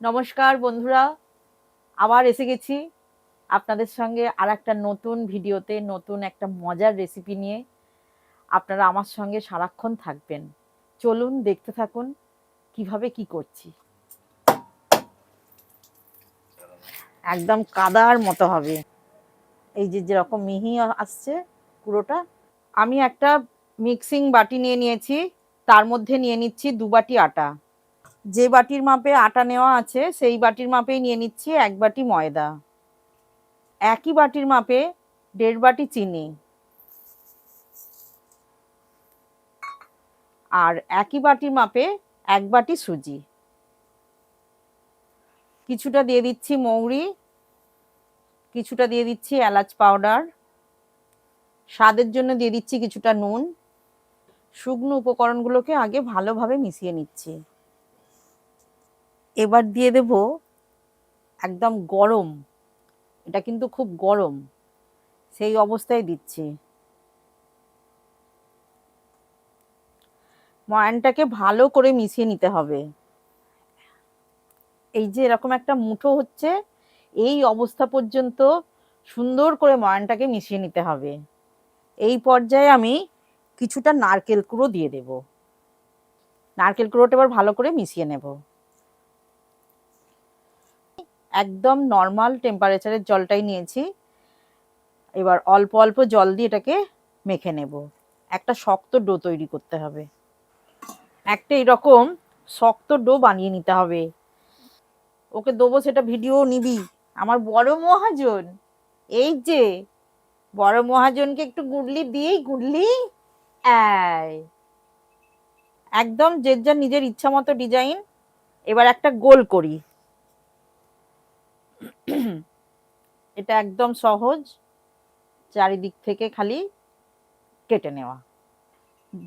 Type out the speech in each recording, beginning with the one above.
নমস্কার বন্ধুরা, আবার এসে গেছি আপনাদের সঙ্গে আর একটা নতুন ভিডিওতে, নতুন একটা মজার রেসিপি নিয়ে। আপনারা আমার সঙ্গে সারাক্ষণ থাকবেন। চলুন দেখতে থাকুন কিভাবে কি করছি। একদম কাদার মতো হবে, এই যে যেরকম মিহি আসছে পুরোটা। আমি একটা মিক্সিং বাটি নিয়ে নিয়েছি, তার মধ্যে নিয়ে নিচ্ছি 2 বাটি আটা। যে বাটির মাপে আটা নেওয়া আছে সেই বাটির মাপেই নিয়ে নিচ্ছি 1 বাটি ময়দা। একই বাটির মাপে 1.5 বাটি চিনি, আর একই বাটির মাপে 1 বাটি সুজি। কিছুটা দিয়ে দিচ্ছি মৌরি, কিছুটা দিয়ে দিচ্ছি এলাচ পাউডার, স্বাদের জন্য দিয়ে দিচ্ছি কিছুটা নুন। শুকনো উপকরণগুলোকে আগে ভালোভাবে মিশিয়ে নিচ্ছি। এবার দিয়ে দেব একদম গরম, এটা কিন্তু খুব গরম, সেই অবস্থায় দিচ্ছি। ময়ানটাকে ভালো করে মিশিয়ে নিতে হবে। এই যে এরকম একটা মুঠো হচ্ছে, এই অবস্থা পর্যন্ত সুন্দর করে ময়ানটাকে মিশিয়ে নিতে হবে। এই পর্যায়ে আমি কিছুটা নারকেল কুড়ো দিয়ে দেব। নারকেল কুড়োটা এবার ভালো করে মিশিয়ে নেব। একদম নর্মাল টেম্পারেচারের জলটাই নিয়েছি। এবার অল্প অল্প জল দিয়ে এটাকে মেখে নেব। একটা শক্ত ডো তৈরি করতে হবে। একটা এরকম শক্ত ডো বানিয়ে নিতে হবে। ওকে দেবো সেটা ভিডিও নিবি। আমার বড় মহাজন, এই যে বড় মহাজনকে একটু গুডলি দিই, গুডলি। একদম যে যার নিজের ইচ্ছা মতো ডিজাইন। এবার একটা গোল করি। এটা একদম সহজ, চারিদিক থেকে খালি কেটে নেওয়া।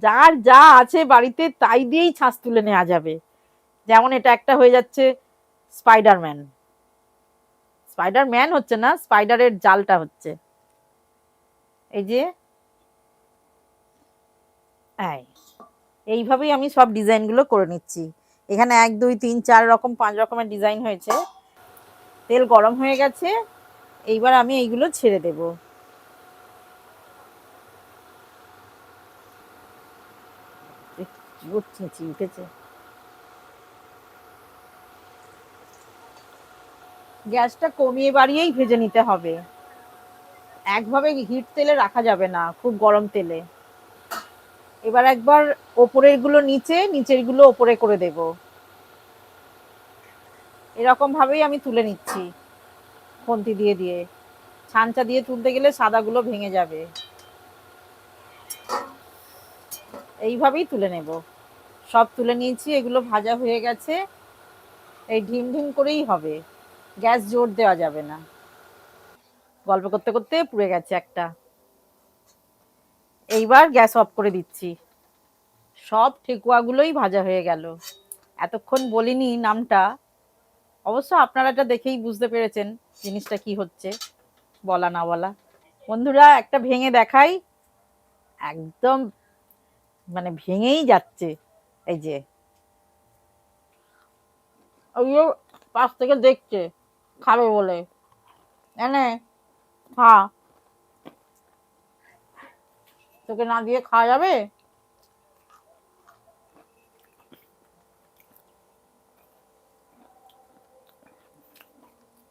যার যা আছে বাড়িতে তাই দিয়েই ছাঁচ তুলে নেওয়া যাবে। যেমন এটা একটা হয়ে যাচ্ছে স্পাইডারম্যান। স্পাইডারম্যান হচ্ছে না, স্পাইডারের জালটা হচ্ছে। এই যে এইভাবেই আমি সব ডিজাইনগুলো করে নিচ্ছি। এখানে 1 2 3 4 রকম 5 রকমের ডিজাইন হয়েছে। তেল গরম হয়ে গেছে, এইবার আমি এইগুলো ছেড়ে দেব। উঠেছে। গ্যাসটা কমিয়ে বাড়িয়েই ভেজে নিতে হবে। একভাবে হিট তেলে রাখা যাবে না, খুব গরম তেলে। এবার একবার ওপরের গুলো নিচে, নিচের গুলো ওপরে করে দেব। এরকম ভাবেই আমি তুলে নিচ্ছি খুন্তি দিয়ে দিয়ে। ছাঁচা দিয়ে তুলতে গেলে সাদাগুলো ভেঙে যাবে। এইভাবেই তুলে নেব। সব তুলে নিয়েছি, এগুলো ভাজা হয়ে গেছে। এই ঢিম ঢিম করেই হবে, গ্যাস জোর দেওয়া যাবে না। গল্প করতে করতে পুড়ে গেছে একটা। এইবার গ্যাস অফ করে দিচ্ছি। সব ঠেকুয়াগুলোই ভাজা হয়ে গেল। এতক্ষণ বলিনি নামটা, অবশ্য আপনারা এটা দেখেই বুঝতে পেরেছেন জিনিসটা কি হচ্ছে, বলা না বলা। বন্ধুরা একটা ভেঙে দেখাই, একদম মানে ভেঙেই যাচ্ছে। এই যে ওই পাশ থেকে দেখছে খাবে বলে, এনে খা, তোকে না দিয়ে খাওয়া যাবে?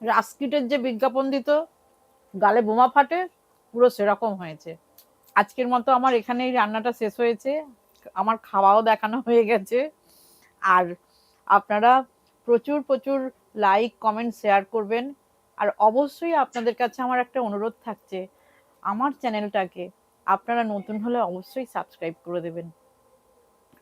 রাস্কিটের যে বিজ্ঞাপন দিত গালে বোমা ফাটে, পুরো সেরকম হয়েছে। আজকের মতো আমার এখানেই রান্নাটা শেষ হয়েছে, আমার খাওয়াও দেখানো হয়ে গেছে। আর আপনারা প্রচুর প্রচুর লাইক কমেন্ট শেয়ার করবেন। আর অবশ্যই আপনাদের কাছে আমার একটা অনুরোধ থাকছে, আমার চ্যানেলটাকে আপনারা নতুন হলে অবশ্যই সাবস্ক্রাইব করে দেবেন,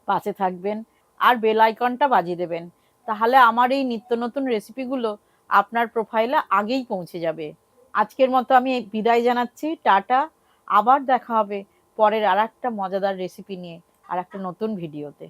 পাশে থাকবেন আর বেল আইকনটা বাজিয়ে দেবেন। তাহলে আমার এই নিত্য নতুন রেসিপিগুলো আপনার প্রোফাইলে আগেই পৌঁছে যাবে। আজকের মতো আমি বিদায় জানাচ্ছি, টাটা। আবার দেখা হবে পরের আর একটা মজাদার রেসিপি নিয়ে আর একটা নতুন ভিডিওতে।